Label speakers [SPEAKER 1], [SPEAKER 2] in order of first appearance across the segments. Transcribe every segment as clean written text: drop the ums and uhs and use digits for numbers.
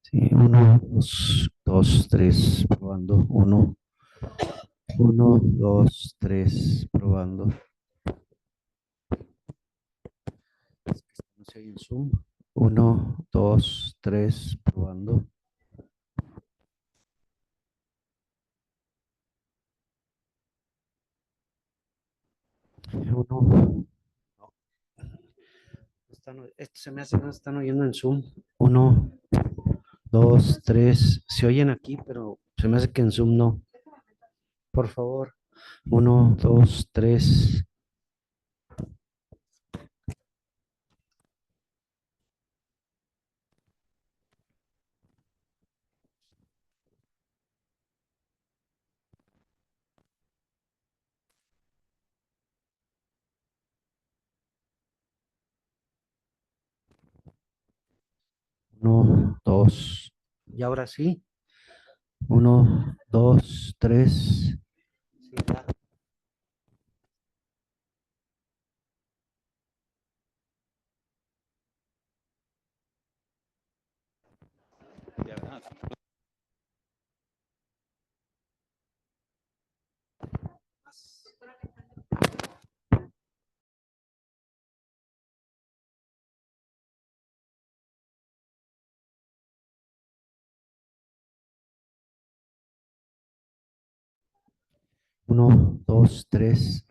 [SPEAKER 1] Sí, uno, dos, dos, tres, probando. Uno, uno, dos, tres, probando. No sé, en Zoom. Uno, dos, tres, probando. Uno, no, esto se me hace que no están oyendo en Zoom. Uno, dos, tres, se oyen aquí, pero se me hace que en Zoom no. Por favor. Uno, dos, tres. Uno, dos. Y ahora sí. Uno, dos, tres. Sí, ya. Uno, dos, tres.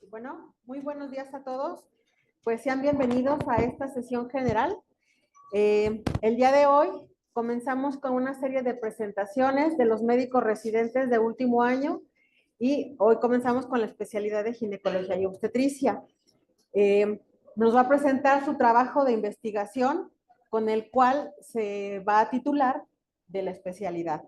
[SPEAKER 2] Bueno, muy buenos días a todos. Pues sean bienvenidos a esta sesión general. El día de hoy comenzamos con una serie de presentaciones de los médicos residentes de último año y hoy comenzamos con la especialidad de ginecología y obstetricia. Nos va a presentar su trabajo de investigación con el cual se va a titular de la especialidad.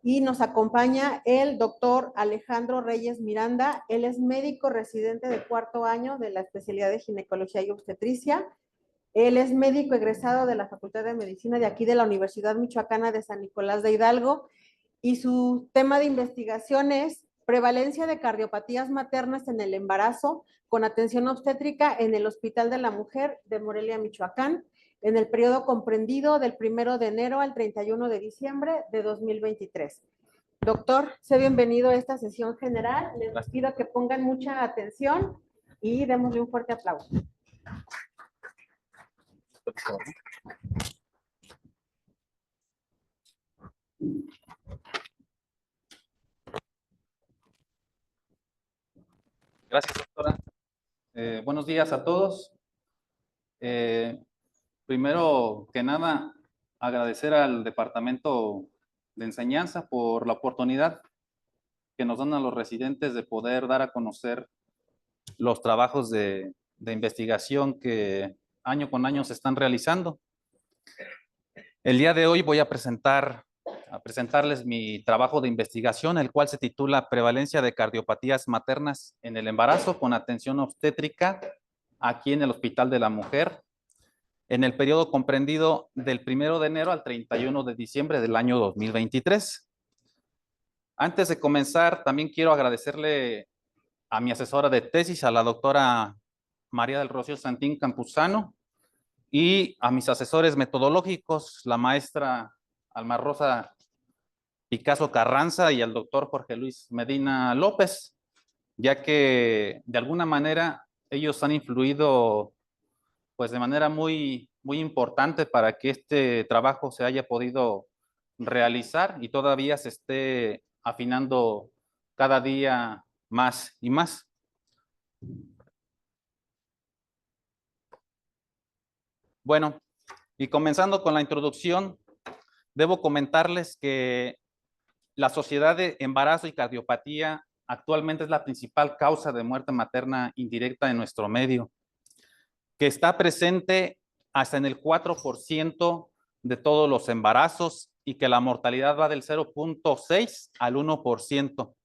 [SPEAKER 2] Y nos acompaña el doctor Alejandro Reyes Miranda. Él es médico residente de cuarto año de la especialidad de ginecología y obstetricia. Él es médico egresado de la Facultad de Medicina de aquí de la Universidad Michoacana de San Nicolás de Hidalgo. Y su tema de investigación es prevalencia de cardiopatías maternas en el embarazo con atención obstétrica en el Hospital de la Mujer de Morelia, Michoacán, en el periodo comprendido del 1 de enero al 31 de diciembre de 2023. Doctor, sea bienvenido a esta sesión general. Les pido que pongan mucha atención y démosle un fuerte aplauso.
[SPEAKER 3] Gracias, doctora. Buenos días a todos. Primero que nada, agradecer al Departamento de Enseñanza por la oportunidad que nos dan a los residentes de poder dar a conocer los trabajos de investigación que año con año se están realizando. El día de hoy voy a presentarles mi trabajo de investigación, el cual se titula Prevalencia de cardiopatías maternas en el embarazo con atención obstétrica aquí en el Hospital de la Mujer, en el periodo comprendido del 1 de enero al 31 de diciembre del año 2023. Antes de comenzar, también quiero agradecerle a mi asesora de tesis, a la doctora María del Rocío Santín Campuzano, y a mis asesores metodológicos, la maestra Alma Rosa Picasso Carranza y al doctor Jorge Luis Medina López, ya que de alguna manera ellos han influido pues de manera muy importante para que este trabajo se haya podido realizar y todavía se esté afinando cada día más y más. Bueno, y comenzando con la introducción, debo comentarles que la Sociedad de Embarazo y Cardiopatía actualmente es la principal causa de muerte materna indirecta en nuestro medio, que está presente hasta en el 4% de todos los embarazos y que la mortalidad va del 0.6 al 1%,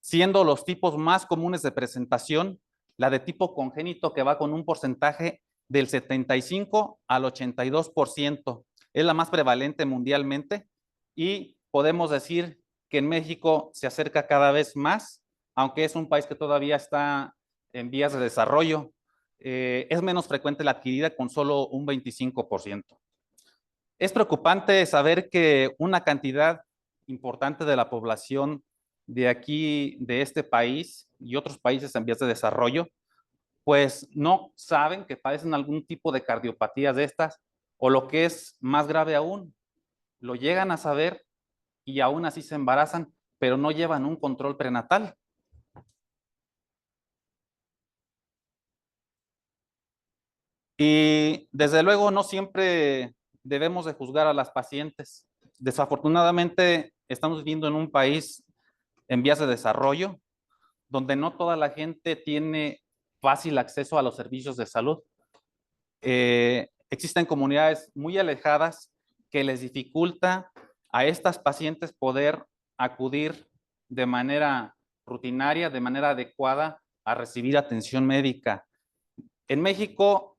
[SPEAKER 3] siendo los tipos más comunes de presentación la de tipo congénito, que va con un porcentaje del 75 al 82%. Es la más prevalente mundialmente y podemos decir que en México se acerca cada vez más, aunque es un país que todavía está en vías de desarrollo. Es menos frecuente la adquirida con solo un 25%. Es preocupante saber que una cantidad importante de la población de aquí, de este país y otros países en vías de desarrollo, pues no saben que padecen algún tipo de cardiopatías de estas, o lo que es más grave aún, lo llegan a saber y aún así se embarazan, pero no llevan un control prenatal. Y desde luego no siempre debemos de juzgar a las pacientes. Desafortunadamente estamos viviendo en un país en vías de desarrollo, donde no toda la gente tiene fácil acceso a los servicios de salud. Existen comunidades muy alejadas que les dificulta a estas pacientes poder acudir de manera rutinaria, de manera adecuada a recibir atención médica. En México,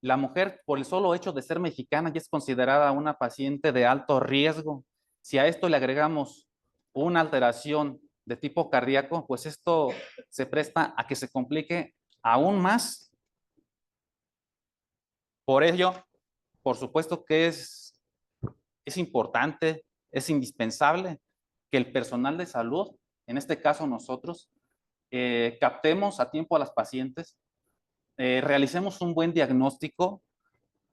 [SPEAKER 3] la mujer, por el solo hecho de ser mexicana, ya es considerada una paciente de alto riesgo. Si a esto le agregamos una alteración de tipo cardíaco, pues esto se presta a que se complique aún más. Por ello, por supuesto que es importante, es indispensable que el personal de salud, en este caso nosotros, captemos a tiempo a las pacientes, realicemos un buen diagnóstico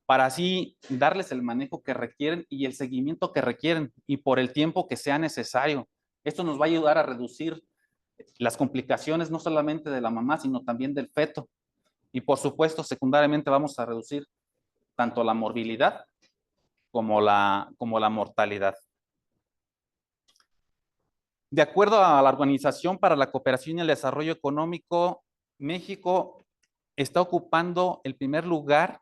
[SPEAKER 3] para así darles el manejo que requieren y el seguimiento que requieren y por el tiempo que sea necesario. Esto nos va a ayudar a reducir las complicaciones no solamente de la mamá, sino también del feto. Y por supuesto, secundariamente vamos a reducir tanto la morbilidad como la mortalidad. De acuerdo a la Organización para la Cooperación y el Desarrollo Económico, México está ocupando el primer lugar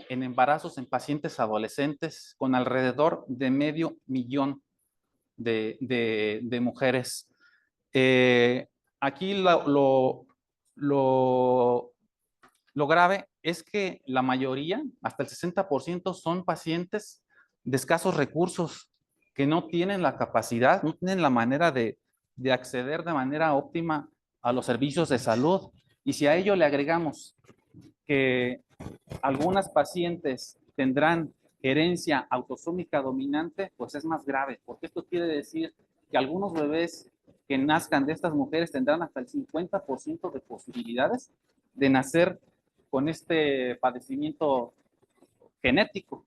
[SPEAKER 3] en embarazos en pacientes adolescentes, con alrededor de 500,000 de mujeres. Aquí lo grave es que la mayoría, hasta el 60%, son pacientes de escasos recursos, que no tienen la capacidad, no tienen la manera de acceder de manera óptima a los servicios de salud. Y si a ello le agregamos que algunas pacientes tendrán herencia autosómica dominante, pues es más grave, porque esto quiere decir que algunos bebés que nazcan de estas mujeres tendrán hasta el 50% de posibilidades de nacer con este padecimiento genético.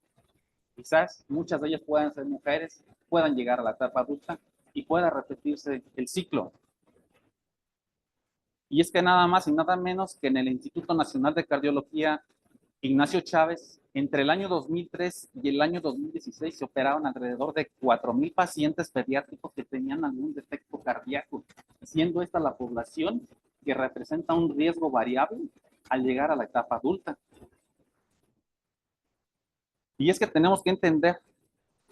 [SPEAKER 3] Quizás muchas de ellas puedan ser mujeres, puedan llegar a la etapa adulta y pueda repetirse el ciclo. Y es que nada más y nada menos que en el Instituto Nacional de Cardiología Ignacio Chávez, entre el año 2003 y el año 2016 se operaron alrededor de 4,000 pacientes pediátricos que tenían algún defecto cardíaco, siendo esta la población que representa un riesgo variable al llegar a la etapa adulta. Y es que tenemos que entender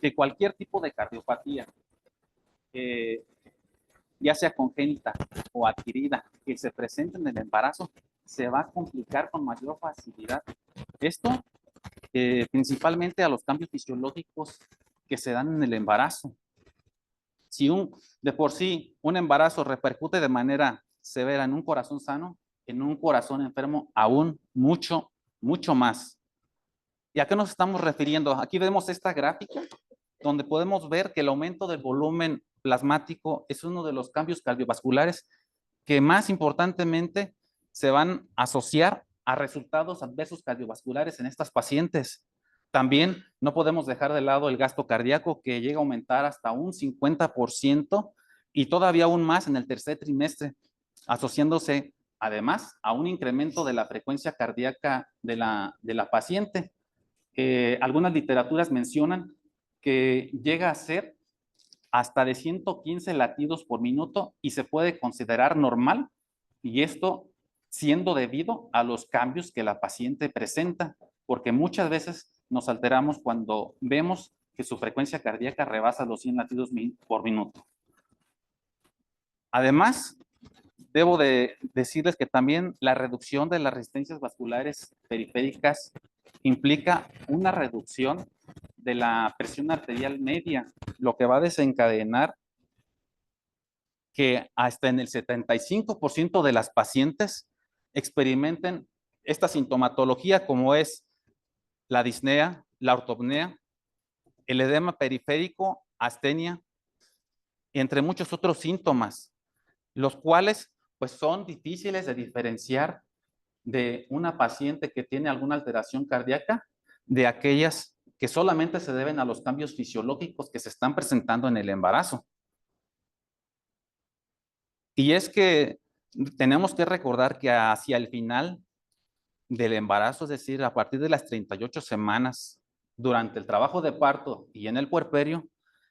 [SPEAKER 3] que cualquier tipo de cardiopatía, ya sea congénita o adquirida, que se presente en el embarazo, se va a complicar con mayor facilidad. Esto principalmente a los cambios fisiológicos que se dan en el embarazo. Si de por sí un embarazo repercute de manera severa en un corazón sano, en un corazón enfermo aún mucho, mucho más. ¿Y a qué nos estamos refiriendo? Aquí vemos esta gráfica donde podemos ver que el aumento del volumen plasmático es uno de los cambios cardiovasculares que más importantemente se van a asociar a resultados adversos cardiovasculares en estas pacientes. También no podemos dejar de lado el gasto cardíaco, que llega a aumentar hasta un 50% y todavía aún más en el tercer trimestre, asociándose además a un incremento de la frecuencia cardíaca de la paciente. Algunas literaturas mencionan que llega a ser hasta de 115 latidos por minuto y se puede considerar normal, y esto siendo debido a los cambios que la paciente presenta, porque muchas veces nos alteramos cuando vemos que su frecuencia cardíaca rebasa los 100 latidos por minuto. Además, debo de decirles que también la reducción de las resistencias vasculares periféricas implica una reducción de la presión arterial media, lo que va a desencadenar que hasta en el 75% de las pacientes experimenten esta sintomatología, como es la disnea, la ortopnea, el edema periférico, astenia, entre muchos otros síntomas, los cuales pues son difíciles de diferenciar de una paciente que tiene alguna alteración cardíaca de aquellas que solamente se deben a los cambios fisiológicos que se están presentando en el embarazo. Y es que tenemos que recordar que hacia el final del embarazo, es decir, a partir de las 38 semanas, durante el trabajo de parto y en el puerperio,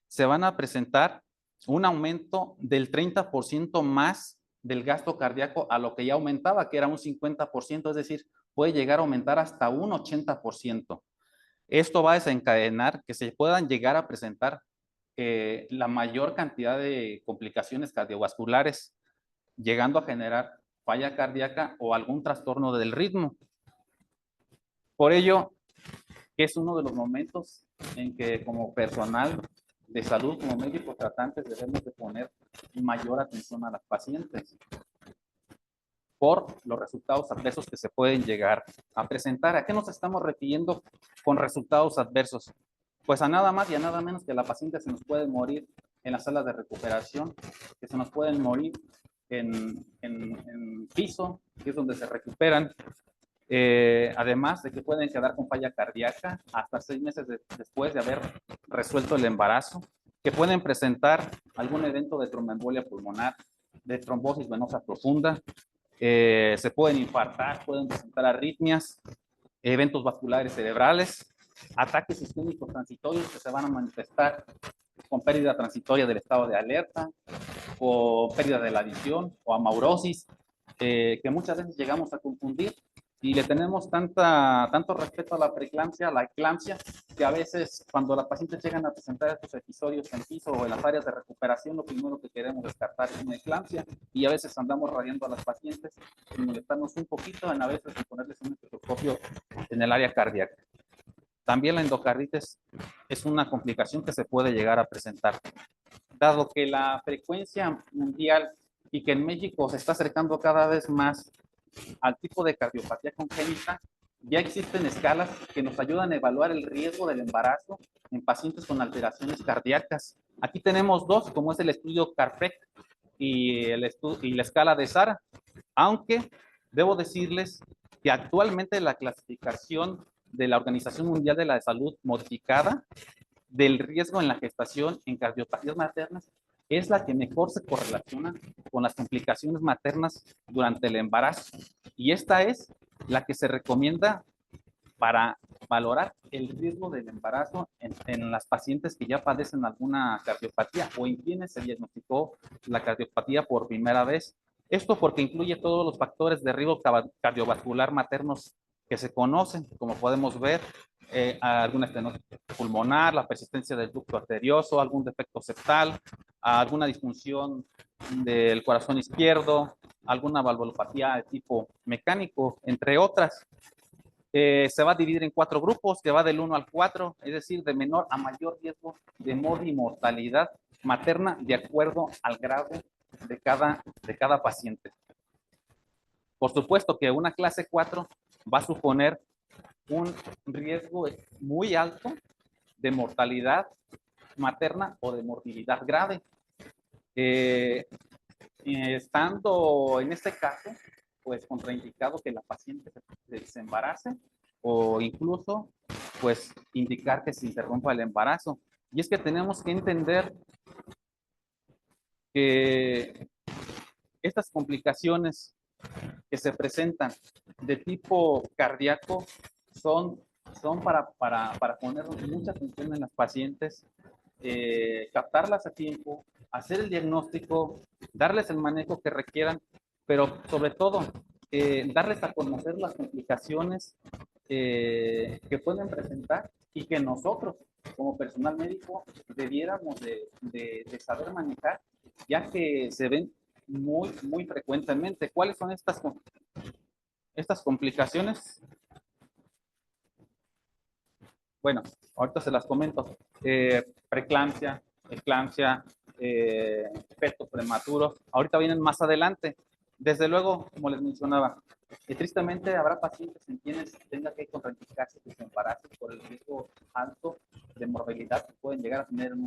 [SPEAKER 3] se van a presentar un aumento del 30% más del gasto cardíaco a lo que ya aumentaba, que era un 50%, es decir, puede llegar a aumentar hasta un 80%. Esto va a desencadenar que se puedan llegar a presentar la mayor cantidad de complicaciones cardiovasculares, llegando a generar falla cardíaca o algún trastorno del ritmo. Por ello, es uno de los momentos en que como personal de salud, como médicos tratantes, debemos de poner mayor atención a las pacientes por los resultados adversos que se pueden llegar a presentar. ¿A qué nos estamos refiriendo con resultados adversos? Pues a nada más y a nada menos que la paciente se nos puede morir en las salas de recuperación, que se nos pueden morir en piso, que es donde se recuperan. Además de que pueden quedar con falla cardíaca hasta 6 meses después de haber resuelto el embarazo, que pueden presentar algún evento de tromboembolia pulmonar, de trombosis venosa profunda, se pueden infartar, pueden presentar arritmias, eventos vasculares cerebrales, ataques isquémicos transitorios que se van a manifestar con pérdida transitoria del estado de alerta, o pérdida de la visión, o amaurosis, que muchas veces llegamos a confundir y le tenemos tanto respeto a la preeclampsia, a la eclampsia, que a veces cuando las pacientes llegan a presentar estos episodios en piso o en las áreas de recuperación, lo primero que queremos descartar es una eclampsia, y a veces andamos radiando a las pacientes sin molestarnos un poquito, en a veces en ponerles un estetoscopio en el área cardíaca. También la endocarditis es una complicación que se puede llegar a presentar. Dado que la frecuencia mundial y que en México se está acercando cada vez más al tipo de cardiopatía congénita, ya existen escalas que nos ayudan a evaluar el riesgo del embarazo en pacientes con alteraciones cardíacas. Aquí tenemos dos, como es el estudio CARPEC y la escala de SARA, aunque debo decirles que actualmente la clasificación de la Organización Mundial de la Salud modificada del riesgo en la gestación en cardiopatías maternas es la que mejor se correlaciona con las complicaciones maternas durante el embarazo. Y esta es la que se recomienda para valorar el riesgo del embarazo en las pacientes que ya padecen alguna cardiopatía o en quienes se diagnosticó la cardiopatía por primera vez. Esto porque incluye todos los factores de riesgo cardiovascular maternos que se conocen, como podemos ver, alguna estenosis pulmonar, la persistencia del ducto arterioso, algún defecto septal, alguna disfunción del corazón izquierdo, alguna valvulopatía de tipo mecánico, entre otras. Se va a dividir en 4 grupos, que va del 1 al 4, es decir, de menor a mayor riesgo de mortalidad materna de acuerdo al grado de cada paciente. Por supuesto que una clase 4 va a suponer un riesgo muy alto de mortalidad materna o de morbilidad grave. Estando en este caso, pues contraindicado que la paciente se embarace o incluso, pues indicar que se interrumpa el embarazo. Y es que tenemos que entender que estas complicaciones que se presentan de tipo cardíaco son para poner mucha atención en las pacientes, captarlas a tiempo, hacer el diagnóstico, darles el manejo que requieran, pero sobre todo darles a conocer las complicaciones que pueden presentar y que nosotros como personal médico debiéramos de saber manejar, ya que se ven muy frecuentemente. ¿Cuáles son estas complicaciones? Bueno, ahorita se las comento. Preeclampsia, eclampsia, feto prematuro. Ahorita vienen más adelante. Desde luego, como les mencionaba, tristemente habrá pacientes en quienes tenga que contraindicarse que se embaracen por el riesgo alto de morbilidad que pueden llegar a tener en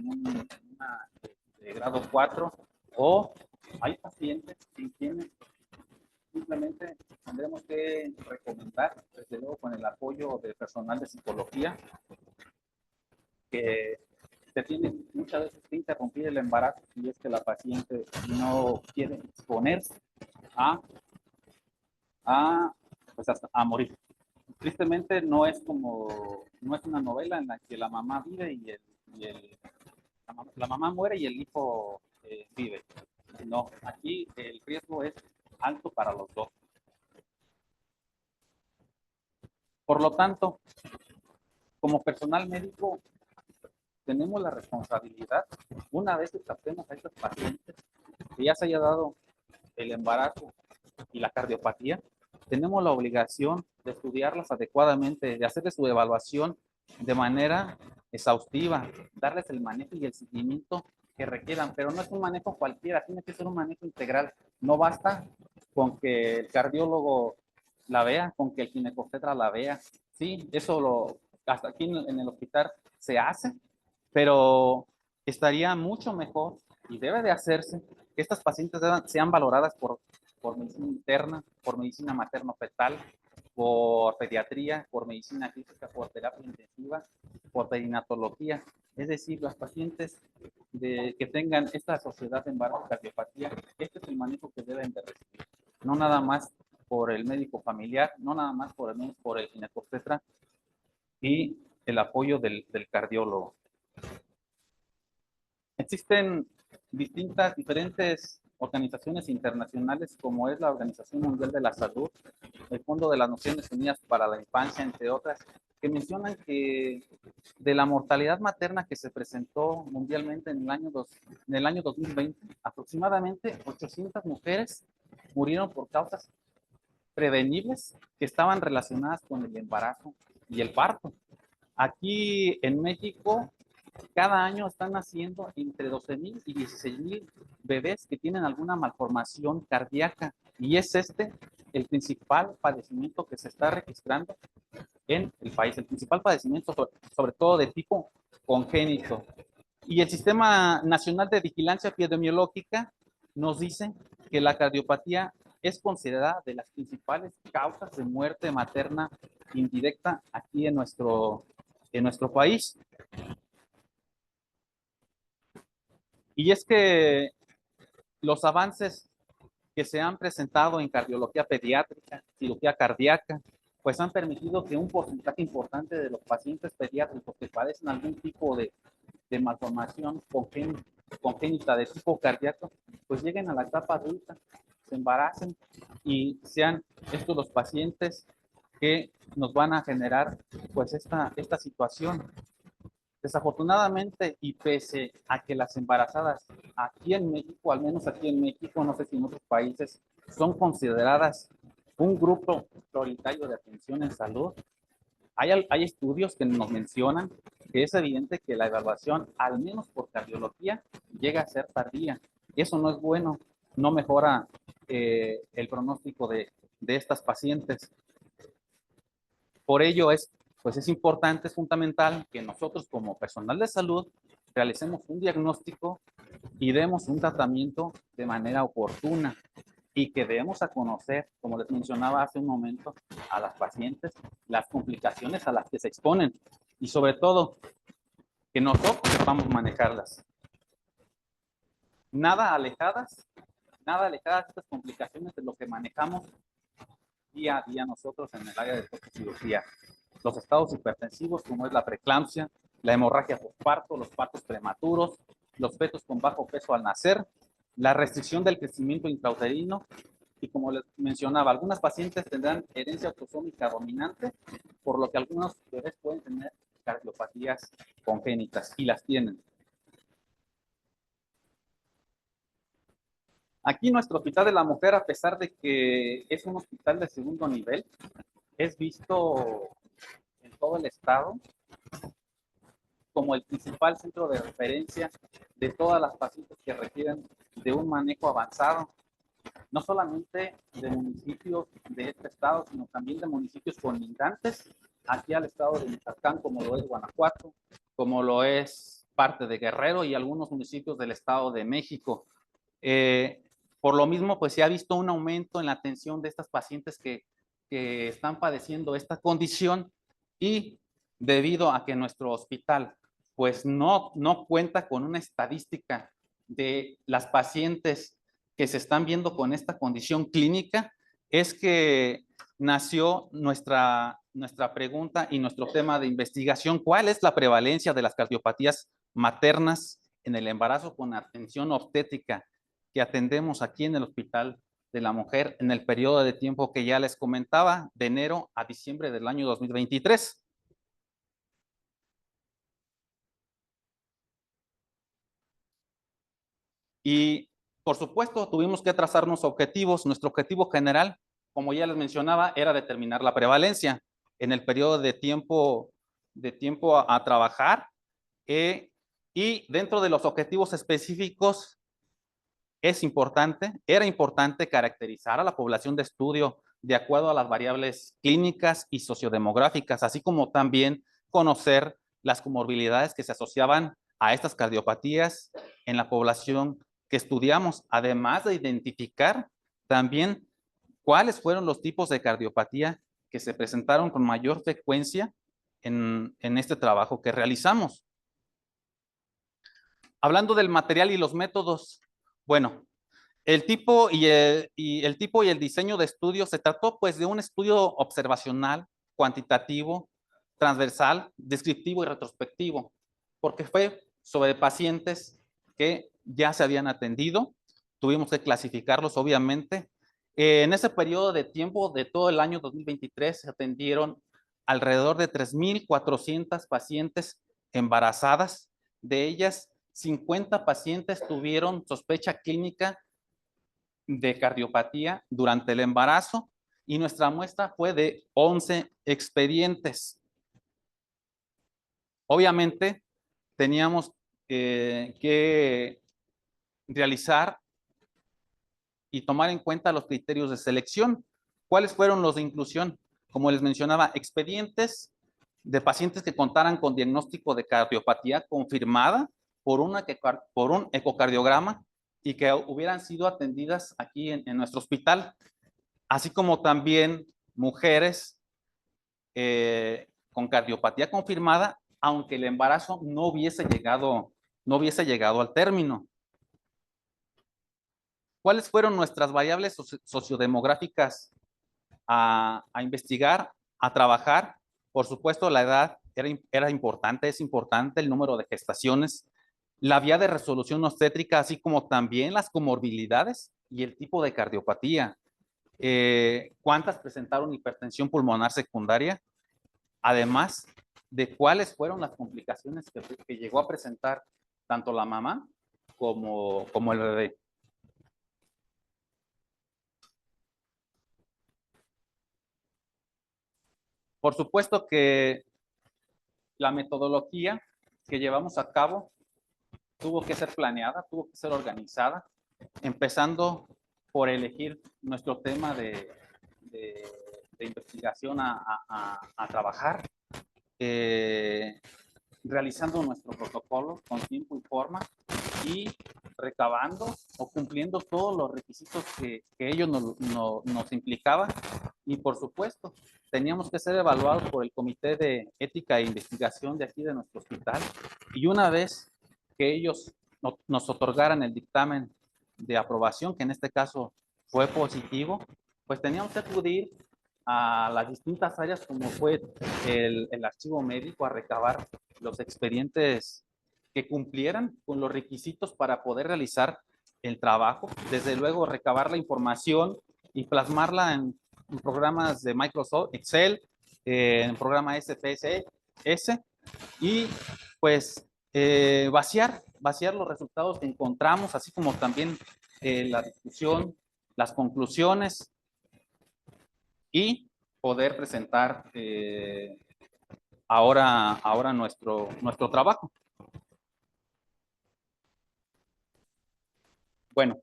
[SPEAKER 3] una de grado 4, o hay pacientes en quienes simplemente tendremos que recomendar, desde luego con el apoyo del personal de psicología, que se tiene muchas veces que interrumpir el embarazo si es que la paciente no quiere exponerse pues a morir. Tristemente no es una novela en la que la mamá vive la mamá muere y el hijo vive. No, aquí el riesgo es alto para los dos. Por lo tanto, como personal médico, tenemos la responsabilidad, una vez que tratemos a estos pacientes, que ya se haya dado el embarazo y la cardiopatía, tenemos la obligación de estudiarlas adecuadamente, de hacerles su evaluación de manera exhaustiva, darles el manejo y el seguimiento que requieran, pero no es un manejo cualquiera, tiene que ser un manejo integral. No basta con que el cardiólogo la vea, con que el ginecobstetra la vea. Sí, eso hasta aquí en el hospital se hace, pero estaría mucho mejor y debe de hacerse que estas pacientes sean valoradas por medicina interna, por medicina materno-fetal, por pediatría, por medicina clínica, por terapia intensiva, por perinatología. Es decir, las pacientes de que tengan esta sociedad de embarazo cardiopatía, este es el manejo que deben de recibir. No nada más por el médico familiar, no nada más por el ginecobstetra y el apoyo del cardiólogo. Existen diferentes organizaciones internacionales, como es la Organización Mundial de la Salud, el Fondo de las Naciones Unidas para la Infancia, entre otras, que mencionan que de la mortalidad materna que se presentó mundialmente en el año 2020, aproximadamente 800 mujeres murieron por causas prevenibles que estaban relacionadas con el embarazo y el parto. Aquí en México, cada año están naciendo entre 12,000 y 16,000 bebés que tienen alguna malformación cardíaca. Y es este el principal padecimiento que se está registrando en el país. El principal padecimiento, sobre todo de tipo congénito. Y el Sistema Nacional de Vigilancia Epidemiológica nos dice que la cardiopatía es considerada de las principales causas de muerte materna indirecta aquí en nuestro país. Y es que los avances que se han presentado en cardiología pediátrica, cirugía cardíaca, pues han permitido que un porcentaje importante de los pacientes pediátricos que padecen algún tipo de malformación congénita de tipo cardíaco, pues lleguen a la etapa adulta, se embaracen y sean estos los pacientes que nos van a generar pues esta situación. Desafortunadamente, y pese a que las embarazadas aquí en México, al menos aquí en México, no sé si en otros países, son consideradas un grupo prioritario de atención en salud, hay estudios que nos mencionan que es evidente que la evaluación, al menos por cardiología, llega a ser tardía. Eso no es bueno, no mejora el pronóstico de estas pacientes. Por ello pues es importante, es fundamental que nosotros como personal de salud realicemos un diagnóstico y demos un tratamiento de manera oportuna y que debemos a conocer, como les mencionaba hace un momento, a las pacientes, las complicaciones a las que se exponen y sobre todo que nosotros sepamos manejarlas. Nada alejadas de estas complicaciones de lo que manejamos día a día nosotros en el área de cirugía. Los estados hipertensivos, como es la preeclampsia, la hemorragia postparto, los partos prematuros, los fetos con bajo peso al nacer, la restricción del crecimiento intrauterino y, como les mencionaba, algunas pacientes tendrán herencia autosómica dominante, por lo que algunos bebés pueden tener cardiopatías congénitas y las tienen. Aquí nuestro Hospital de la Mujer, a pesar de que es un hospital de segundo nivel, es visto en todo el estado como el principal centro de referencia de todas las pacientes que requieren de un manejo avanzado, no solamente de municipios de este estado, sino también de municipios colindantes aquí al estado de Michoacán, como lo es Guanajuato, como lo es parte de Guerrero y algunos municipios del estado de México. Por lo mismo, pues se ha visto un aumento en la atención de estas pacientes que están padeciendo esta condición y debido a que nuestro hospital pues no cuenta con una estadística de las pacientes que se están viendo con esta condición clínica, es que nació nuestra pregunta y nuestro tema de investigación. ¿Cuál es la prevalencia de las cardiopatías maternas en el embarazo con atención obstétrica que atendemos aquí en el Hospital de la Mujer en el periodo de tiempo que ya les comentaba, de enero a diciembre del año 2023? Y, por supuesto, tuvimos que trazarnos objetivos. Nuestro objetivo general, como ya les mencionaba, era determinar la prevalencia en el periodo de tiempo a trabajar. Y dentro de los objetivos específicos, era importante caracterizar a la población de estudio de acuerdo a las variables clínicas y sociodemográficas, así como también conocer las comorbilidades que se asociaban a estas cardiopatías en la población que estudiamos, además de identificar también cuáles fueron los tipos de cardiopatía que se presentaron con mayor frecuencia en este trabajo que realizamos. Hablando del material y los métodos, bueno, el tipo y el diseño de estudio se trató pues de un estudio observacional, cuantitativo, transversal, descriptivo y retrospectivo, porque fue sobre pacientes que ya se habían atendido. Tuvimos que clasificarlos, obviamente. En ese periodo de tiempo de todo el año 2023 se atendieron alrededor de 3,400 pacientes embarazadas. De ellas, 50 pacientes tuvieron sospecha clínica de cardiopatía durante el embarazo y nuestra muestra fue de 11 expedientes. Obviamente, teníamos que realizar y tomar en cuenta los criterios de selección. ¿Cuáles fueron los de inclusión? Como les mencionaba, expedientes de pacientes que contaran con diagnóstico de cardiopatía confirmada por un ecocardiograma y que hubieran sido atendidas aquí en nuestro hospital, así como también mujeres con cardiopatía confirmada, aunque el embarazo no hubiese llegado al término. ¿Cuáles fueron nuestras variables sociodemográficas a investigar, a trabajar? Por supuesto, la edad era importante, es importante el número de gestaciones, la vía de resolución obstétrica, así como también las comorbilidades y el tipo de cardiopatía. ¿Cuántas presentaron hipertensión pulmonar secundaria? Además de cuáles fueron las complicaciones que llegó a presentar tanto la mamá como el bebé. Por supuesto que la metodología que llevamos a cabo tuvo que ser planeada, tuvo que ser organizada, empezando por elegir nuestro tema de investigación a trabajar, realizando nuestro protocolo con tiempo y forma y recabando o cumpliendo todos los requisitos que ellos nos implicaban. Y por supuesto, teníamos que ser evaluados por el Comité de Ética e Investigación de aquí de nuestro hospital. Y una vez que ellos nos otorgaran el dictamen de aprobación, que en este caso fue positivo, pues teníamos que acudir a las distintas áreas como fue el archivo médico a recabar los expedientes que cumplieran con los requisitos para poder realizar el trabajo. Desde luego, recabar la información y plasmarla en programas de Microsoft, Excel, en programa SPSS, y pues vaciar los resultados que encontramos, así como también la discusión, las conclusiones, y poder presentar ahora nuestro trabajo. Bueno,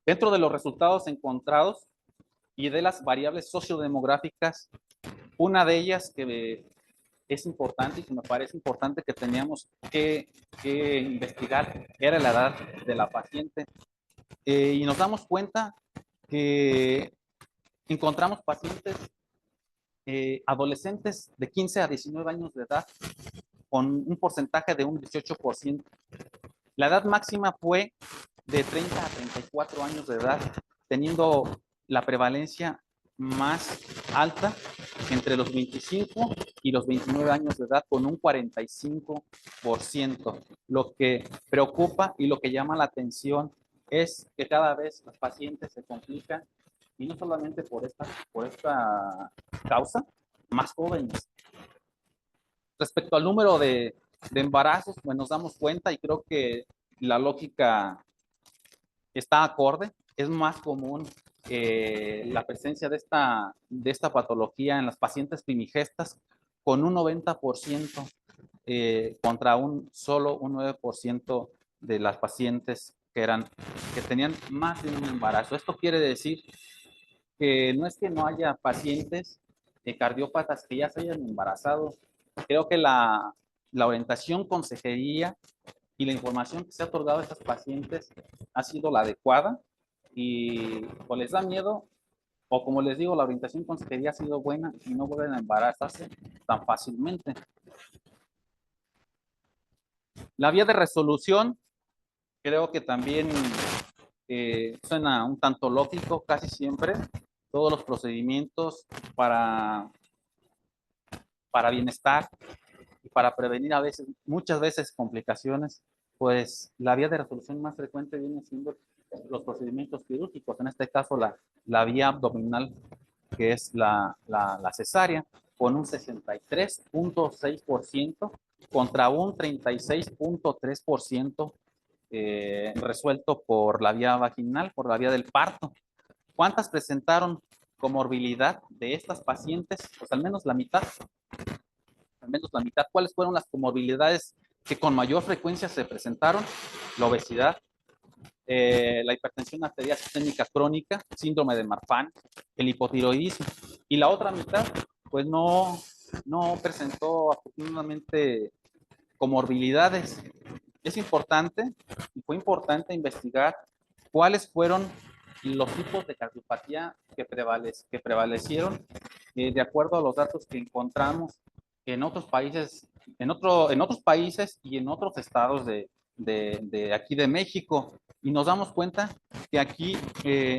[SPEAKER 3] dentro de los resultados encontrados y de las variables sociodemográficas, una de ellas que es importante y que me parece importante que teníamos que investigar era la edad de la paciente. Y nos damos cuenta que encontramos pacientes adolescentes de 15 a 19 años de edad con un porcentaje de un 18%. La edad máxima fue de 30 a 34 años de edad, teniendo la prevalencia más alta entre los 25 y los 29 años de edad con un 45%. Lo que preocupa y lo que llama la atención es que cada vez los pacientes se complican y no solamente por esta causa, más jóvenes. Respecto al número de embarazos, pues nos damos cuenta y creo que la lógica está acorde. Es más común la presencia de esta patología en las pacientes primigestas con un 90% contra solo un 9% de las pacientes que tenían más de un embarazo. Esto quiere decir que no es que no haya pacientes cardiópatas que ya se hayan embarazado. Creo que la orientación, consejería y la información que se ha otorgado a estas pacientes ha sido la adecuada y o les da miedo o, como les digo, la orientación consejería ha sido buena y no vuelven a embarazarse tan fácilmente. La vía de resolución creo que también suena un tanto lógico casi siempre todos los procedimientos para bienestar y para prevenir a veces, muchas veces complicaciones, pues la vía de resolución más frecuente viene siendo los procedimientos quirúrgicos, en este caso la vía abdominal, que es la cesárea, con un 63.6% contra un 36.3% resuelto por la vía vaginal, por la vía del parto. ¿Cuántas presentaron comorbilidad de estas pacientes? Pues al menos la mitad. Al menos la mitad. ¿Cuáles fueron las comorbilidades que con mayor frecuencia se presentaron? La obesidad, la hipertensión arterial sistémica crónica, síndrome de Marfan, el hipotiroidismo. Y la otra mitad, pues no presentó afortunadamente comorbilidades. Es importante, y fue importante investigar cuáles fueron los tipos de cardiopatía que prevalecieron de acuerdo a los datos que encontramos en otros países, en otros países y en otros estados de aquí de México. Y nos damos cuenta que aquí,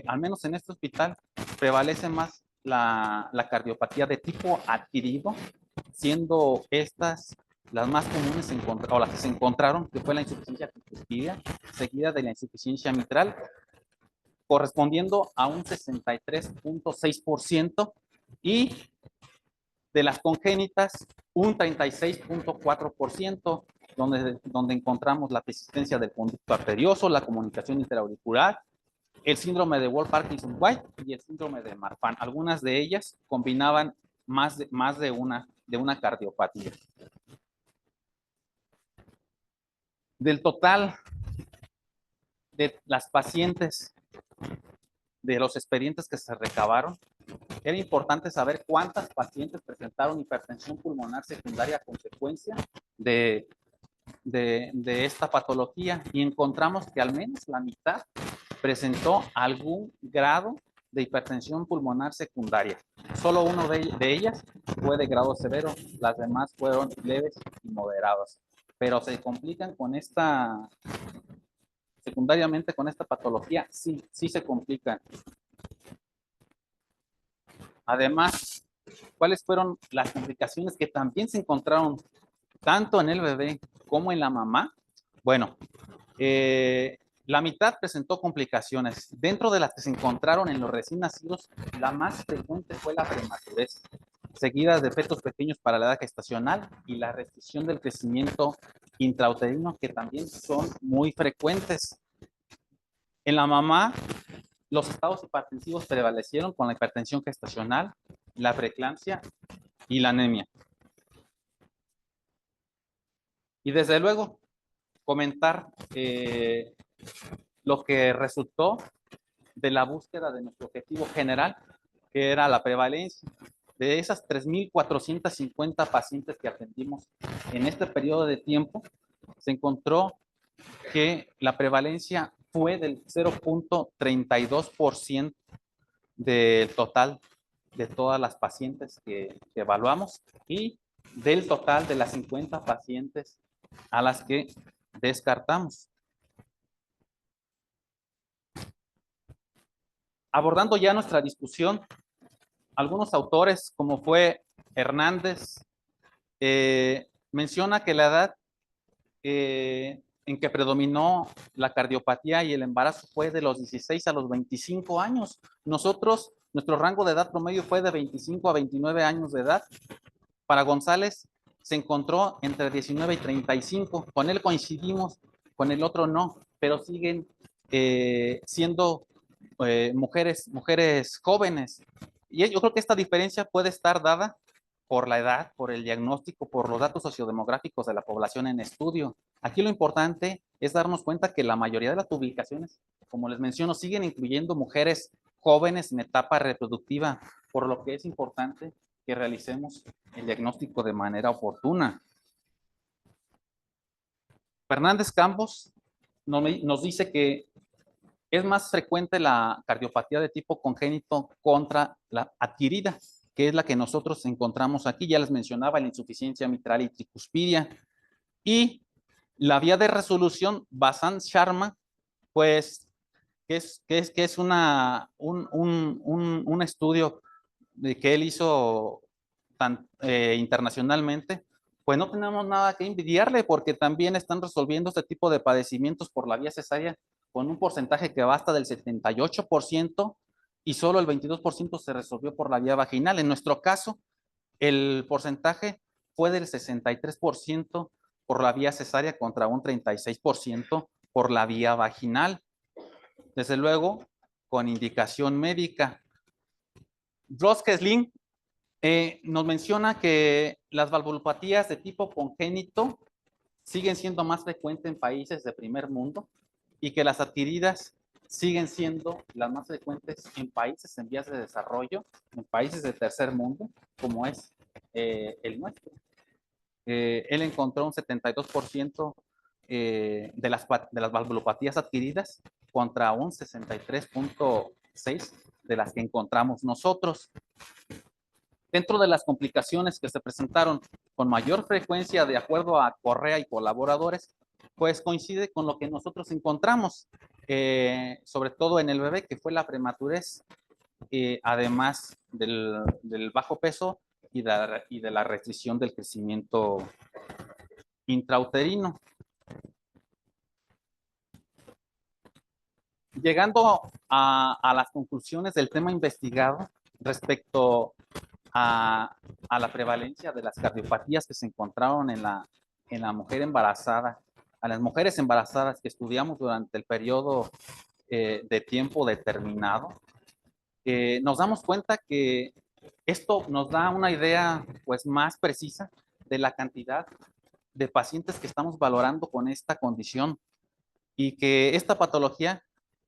[SPEAKER 3] al menos en este hospital, prevalece más la cardiopatía de tipo adquirido, siendo estas las más comunes o las que se encontraron, que fue la insuficiencia tricuspidea, seguida de la insuficiencia mitral, correspondiendo a un 63.6%, y de las congénitas, un 36.4%, donde encontramos la persistencia del conducto arterioso, la comunicación interauricular, el síndrome de Wolff-Parkinson-White y el síndrome de Marfan. Algunas de ellas combinaban más de una cardiopatía. Del total de las pacientes, de los expedientes que se recabaron, era importante saber cuántas pacientes presentaron hipertensión pulmonar secundaria a consecuencia de esta patología, y encontramos que al menos la mitad presentó algún grado de hipertensión pulmonar secundaria. Solo uno de ellas fue de grado severo, las demás fueron leves y moderadas, pero se complican con secundariamente con esta patología, sí se complican. Además, ¿cuáles fueron las complicaciones que también se encontraron tanto en el bebé como en la mamá? Bueno, la mitad presentó complicaciones. Dentro de las que se encontraron en los recién nacidos, la más frecuente fue la prematurez, seguida de fetos pequeños para la edad gestacional y la restricción del crecimiento intrauterino, que también son muy frecuentes. En la mamá, los estados hipertensivos prevalecieron con la hipertensión gestacional, la preeclampsia y la anemia. Y desde luego, comentar lo que resultó de la búsqueda de nuestro objetivo general, que era la prevalencia. De esas 3,450 pacientes que atendimos en este periodo de tiempo, se encontró que la prevalencia fue del 0.32% del total de todas las pacientes que evaluamos y del total de las 50 pacientes a las que descartamos. Abordando ya nuestra discusión, algunos autores, como fue Hernández, menciona que la edad en que predominó la cardiopatía y el embarazo fue de los 16 a los 25 años. Nuestro rango de edad promedio fue de 25 a 29 años de edad. Para González se encontró entre 19 y 35. Con él coincidimos, con el otro no, pero siguen siendo mujeres jóvenes. Y yo creo que esta diferencia puede estar dada por la edad, por el diagnóstico, por los datos sociodemográficos de la población en estudio. Aquí lo importante es darnos cuenta que la mayoría de las publicaciones, como les menciono, siguen incluyendo mujeres jóvenes en etapa reproductiva, por lo que es importante que realicemos el diagnóstico de manera oportuna. Fernández Campos nos dice que es más frecuente la cardiopatía de tipo congénito contra la adquirida, que es la que nosotros encontramos aquí. Ya les mencionaba la insuficiencia mitral y tricuspidia. Y La vía de resolución, Basant Sharma, pues, que es un estudio que él hizo internacionalmente, pues no tenemos nada que envidiarle porque también están resolviendo este tipo de padecimientos por la vía cesárea con un porcentaje que va hasta del 78% y solo el 22% se resolvió por la vía vaginal. En nuestro caso, el porcentaje fue del 63% por la vía cesárea contra un 36% por la vía vaginal. Desde luego, con indicación médica. Ross-Kessling nos menciona que las valvulopatías de tipo congénito siguen siendo más frecuentes en países de primer mundo y que las adquiridas siguen siendo las más frecuentes en países en vías de desarrollo, en países de tercer mundo, como es el nuestro. Él encontró un 72% de las valvulopatías adquiridas contra un 63.6% de las que encontramos nosotros. Dentro de las complicaciones que se presentaron con mayor frecuencia de acuerdo a Correa y colaboradores, pues coincide con lo que nosotros encontramos, sobre todo en el bebé, que fue la prematurez, además del bajo peso y de la restricción del crecimiento intrauterino. Llegando a las conclusiones del tema investigado respecto a la prevalencia de las cardiopatías que se encontraron en la mujer embarazada, a las mujeres embarazadas que estudiamos durante el periodo de tiempo determinado, nos damos cuenta que esto nos da una idea pues más precisa de la cantidad de pacientes que estamos valorando con esta condición y que esta patología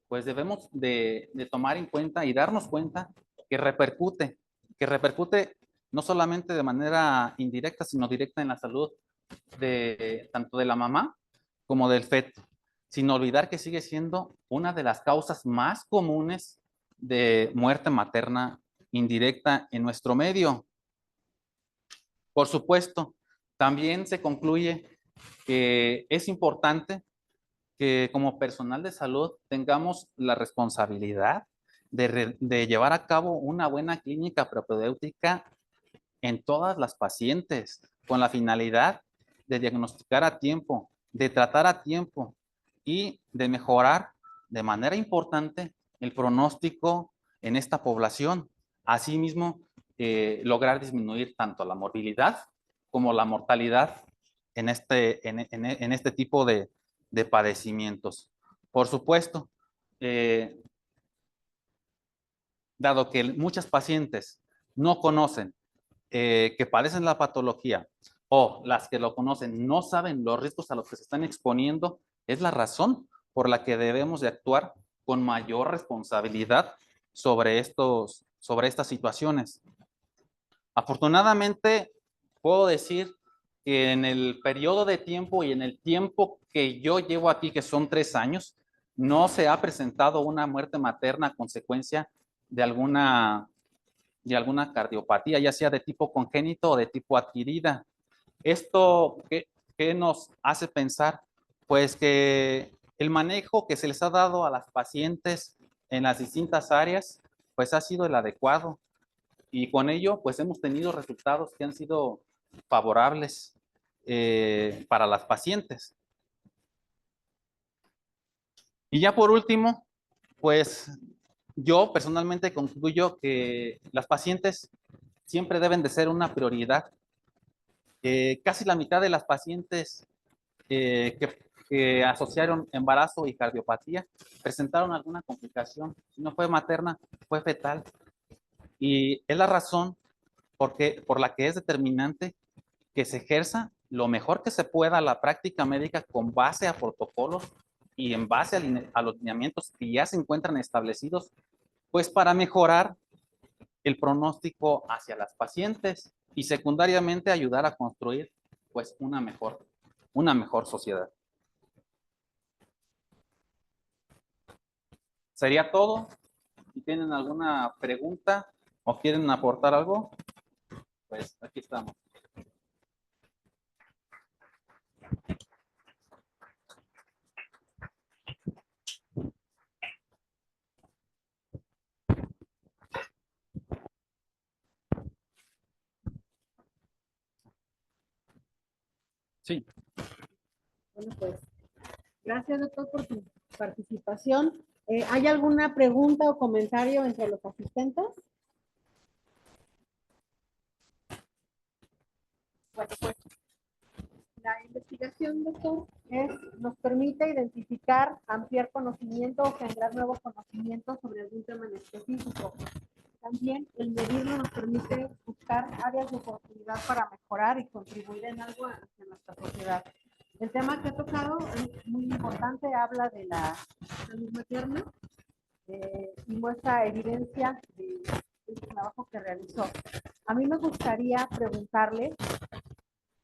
[SPEAKER 3] pues debemos de tomar en cuenta y darnos cuenta que repercute no solamente de manera indirecta, sino directa en la salud tanto de la mamá como del feto, sin olvidar que sigue siendo una de las causas más comunes de muerte materna indirecta en nuestro medio. Por supuesto, también se concluye que es importante que como personal de salud tengamos la responsabilidad de llevar a cabo una buena clínica propedéutica en todas las pacientes, con la finalidad de diagnosticar a tiempo, de tratar a tiempo y de mejorar de manera importante el pronóstico en esta población. Asimismo, lograr disminuir tanto la morbilidad como la mortalidad en este tipo de padecimientos. Por supuesto, dado que muchas pacientes no conocen que padecen la patología o las que lo conocen no saben los riesgos a los que se están exponiendo, es la razón por la que debemos de actuar con mayor responsabilidad sobre estas situaciones. Afortunadamente, puedo decir que en el periodo de tiempo y en el tiempo que yo llevo aquí, que son 3 años, no se ha presentado una muerte materna a consecuencia de alguna cardiopatía, ya sea de tipo congénito o de tipo adquirida. ¿Esto qué nos hace pensar? Pues que el manejo que se les ha dado a las pacientes en las distintas áreas, pues ha sido el adecuado. Y con ello, pues hemos tenido resultados que han sido favorables para las pacientes. Y ya por último, pues yo personalmente concluyo que las pacientes siempre deben de ser una prioridad. Casi la mitad de las pacientes que asociaron embarazo y cardiopatía presentaron alguna complicación. Si no fue materna, fue fetal. Y es la razón por la que es determinante que se ejerza lo mejor que se pueda la práctica médica con base a protocolos y en base a los lineamientos que ya se encuentran establecidos, pues para mejorar el pronóstico hacia las pacientes y secundariamente ayudar a construir pues una mejor sociedad. Sería todo. Si tienen alguna pregunta o quieren aportar algo, pues aquí estamos. Sí.
[SPEAKER 2] Bueno, pues gracias, doctor, por tu participación. ¿Hay alguna pregunta o comentario entre los asistentes? Bueno, pues la investigación, doctor, nos permite identificar, ampliar conocimiento o generar nuevos conocimientos sobre algún tema en específico. También el medirlo nos permite buscar áreas de oportunidad para mejorar y contribuir en algo hacia nuestra sociedad. El tema que ha tocado es muy importante, habla de la salud materna y muestra evidencia del trabajo que realizó. A mí me gustaría preguntarle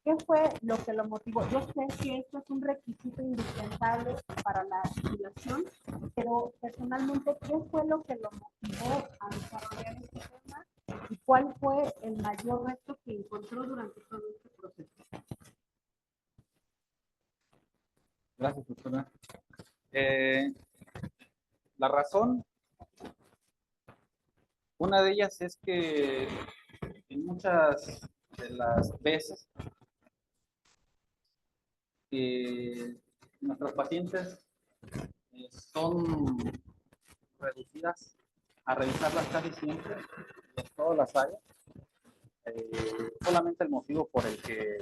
[SPEAKER 2] qué fue lo que lo motivó. Yo sé que esto es un requisito indispensable para la titulación, pero personalmente, ¿qué fue lo que lo motivó a desarrollar este tema y cuál fue el mayor reto que encontró durante todo este proceso?
[SPEAKER 3] Gracias, doctora. La razón, una de ellas es que en muchas de las veces nuestros pacientes son reducidas a revisarlas casi siempre en todas las áreas. Solamente el motivo por el que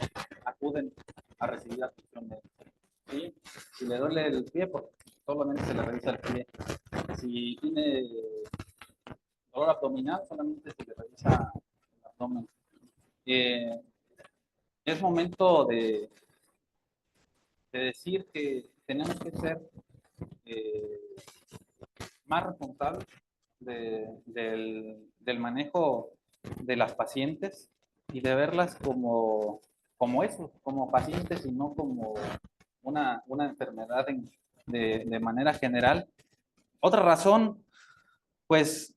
[SPEAKER 3] acuden a recibir atención médica. ¿Sí? Si le duele el pie, pues solamente se le revisa el pie. Si tiene dolor abdominal, solamente se le revisa el abdomen. Es momento de decir que tenemos que ser eh, más responsables del manejo de las pacientes y de verlas como eso, como pacientes y no como una enfermedad de manera general. Otra razón, pues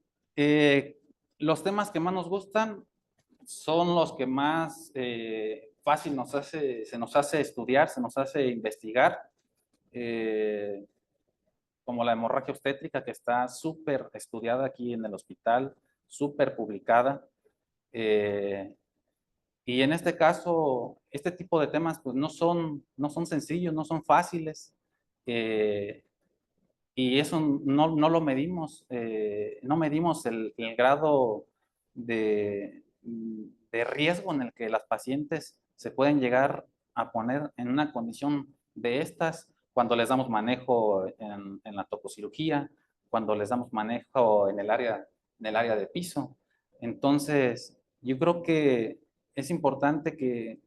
[SPEAKER 3] los temas que más nos gustan son los que más fácil se nos hace estudiar, se nos hace investigar, como la hemorragia obstétrica, que está súper estudiada aquí en el hospital, súper publicada. Y en este caso, este tipo de temas pues no son sencillos, no son fáciles. Y eso no lo medimos, no medimos el grado de riesgo en el que las pacientes se pueden llegar a poner en una condición de estas cuando les damos manejo en la tococirugía, cuando les damos manejo en el área de piso. Entonces, yo creo que es importante que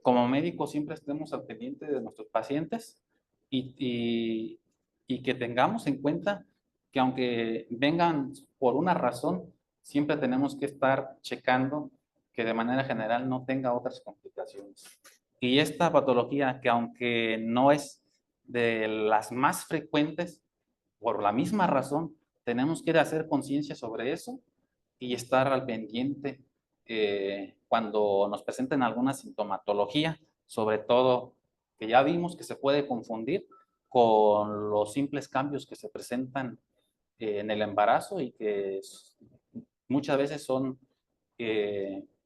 [SPEAKER 3] como médicos siempre estemos al pendiente de nuestros pacientes y, y que tengamos en cuenta que aunque vengan por una razón, siempre tenemos que estar checando que de manera general no tenga otras complicaciones. Y esta patología, que aunque no es de las más frecuentes, por la misma razón, tenemos que hacer conciencia sobre eso y estar al pendiente cuando nos presenten alguna sintomatología, sobre todo que ya vimos que se puede confundir con los simples cambios que se presentan en el embarazo y que muchas veces son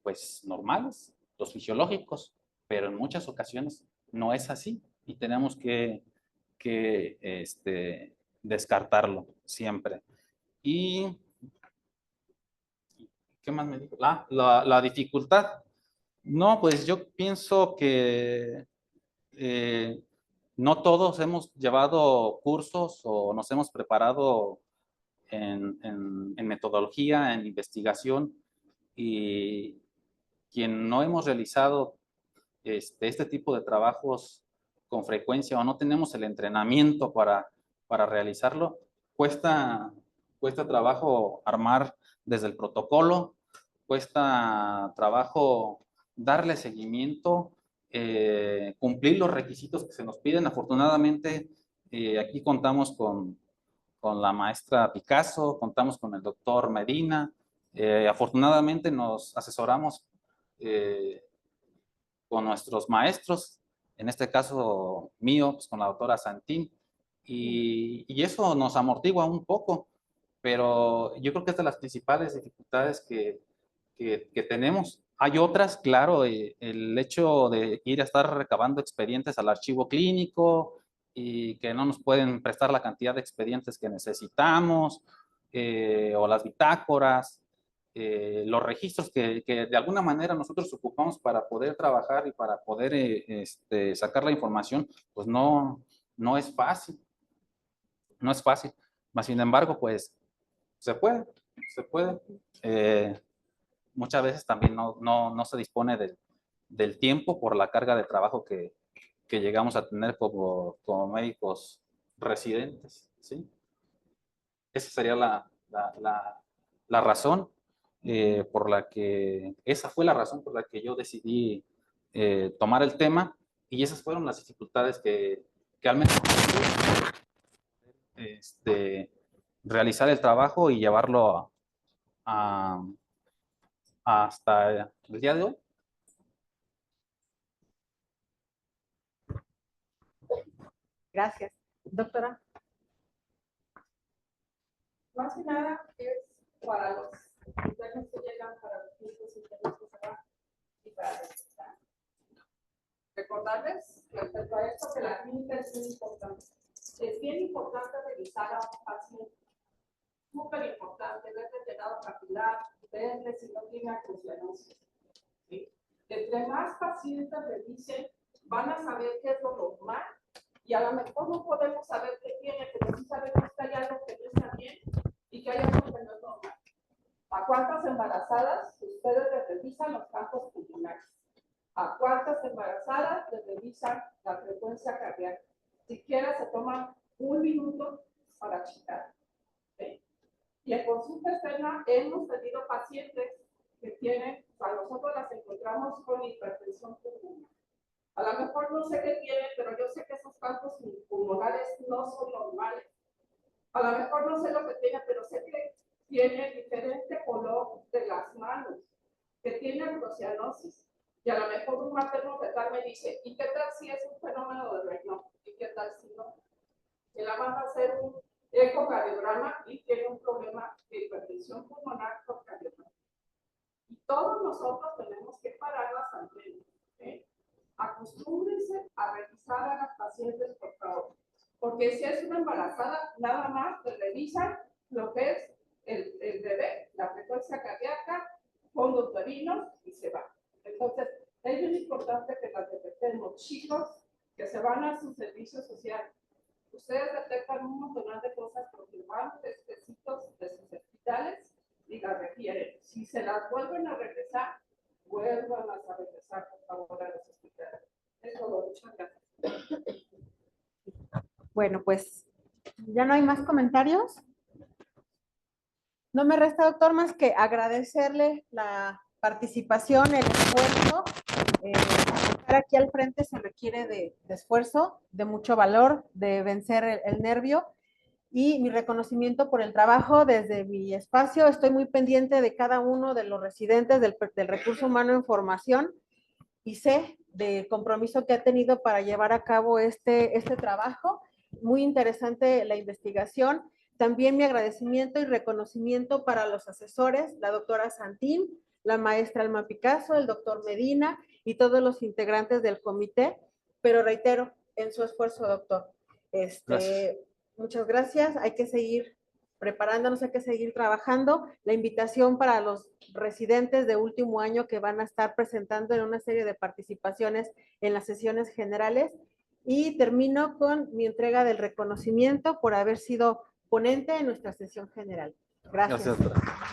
[SPEAKER 3] pues normales, los fisiológicos, pero en muchas ocasiones no es así y tenemos que descartarlo siempre. Y ¿qué más me dijo? La dificultad. No, pues yo pienso que eh, no todos hemos llevado cursos o nos hemos preparado en metodología, en investigación, y quien no hemos realizado este tipo de trabajos con frecuencia o no tenemos el entrenamiento para realizarlo, cuesta trabajo armar desde el protocolo, cuesta trabajo darle seguimiento, cumplir los requisitos que se nos piden. Afortunadamente, aquí contamos con la maestra Picasso, contamos con el doctor Medina. Afortunadamente nos asesoramos con nuestros maestros, en este caso mío, pues con la doctora Santín, y eso nos amortigua un poco, pero yo creo que es de las principales dificultades que tenemos. Hay otras, claro, el hecho de ir a estar recabando expedientes al archivo clínico y que no nos pueden prestar la cantidad de expedientes que necesitamos, o las bitácoras, los registros que de alguna manera nosotros ocupamos para poder trabajar y para poder sacar la información, pues no es fácil, no es fácil. Mas, sin embargo, pues se puede, se puede. Muchas veces también no se dispone del tiempo por la carga de trabajo que llegamos a tener como médicos residentes, ¿sí? Esa sería la razón esa fue la razón por la que yo decidí tomar el tema, y esas fueron las dificultades que al menos realizar el trabajo y llevarlo hasta el día de hoy.
[SPEAKER 2] Gracias. Doctora.
[SPEAKER 4] Más que nada es para los internos que llegan, para los médicos internos que se van y para regresar. Recordarles respecto a esto que la clínica es muy importante. Es bien importante revisar a un paciente. Súper importante, ver el llegado capilar, verle si no tiene acroceanosis. ¿Sí? Entre más pacientes revisen, van a saber qué es lo normal, y a lo mejor no podemos saber qué tiene, pero sí sabemos que hay algo que no está bien y que hay algo que no es normal. ¿A cuántas embarazadas ustedes les revisan los campos pulmonares? ¿A cuántas embarazadas les revisan la frecuencia cardíaca? Siquiera se toman un minuto para checar. ¿Sí? Y en consulta externa hemos tenido pacientes que tienen, nosotros las encontramos con hipertensión pulmonar. A lo mejor no sé qué tiene, pero yo sé que esos campos pulmonares no son normales. A lo mejor no sé lo que tiene, pero sé que tiene diferente color de las manos, que tiene acroceanosis. Y a lo mejor un materno fetal me dice, ¿y qué tal si es un fenómeno de Raynaud? ¿Y qué tal si no? Que la van a hacer un ecocardiograma y tiene un problema de hipertensión pulmonar por cardiograma. Y todos nosotros tenemos que pararlas al menos. Acostúmbrense a revisar a las pacientes, por favor. Porque si es una embarazada, nada más te revisan lo que es el bebé, la frecuencia cardíaca, fondos uterinos y se va. Entonces, es muy importante que las detectemos. Chicos que se van a su servicio social, ustedes detectan un montón de cosas porque van testecitos de sus hospitales y las requieren. Si se las vuelven a regresar, vuelvan a regresar, por favor, a los hospitales. Eso lo muchas gracias.
[SPEAKER 2] Bueno, pues ya no hay más comentarios. No me resta, doctor, más que agradecerle la participación, el esfuerzo. Estar aquí al frente se requiere de esfuerzo, de mucho valor, de vencer el nervio, y mi reconocimiento por el trabajo desde mi espacio. Estoy muy pendiente de cada uno de los residentes del recurso humano en formación, y sé del compromiso que ha tenido para llevar a cabo este trabajo. Muy interesante la investigación. También mi agradecimiento y reconocimiento para los asesores, la doctora Santín, la maestra Alma Picasso, el doctor Medina y todos los integrantes del comité, pero reitero, en su esfuerzo, doctor.
[SPEAKER 3] Gracias.
[SPEAKER 2] Muchas gracias. Hay que seguir preparándonos, hay que seguir trabajando. La invitación para los residentes de último año que van a estar presentando en una serie de participaciones en las sesiones generales. Y termino con mi entrega del reconocimiento por haber sido ponente en nuestra sesión general. Gracias.
[SPEAKER 3] Gracias, doctora.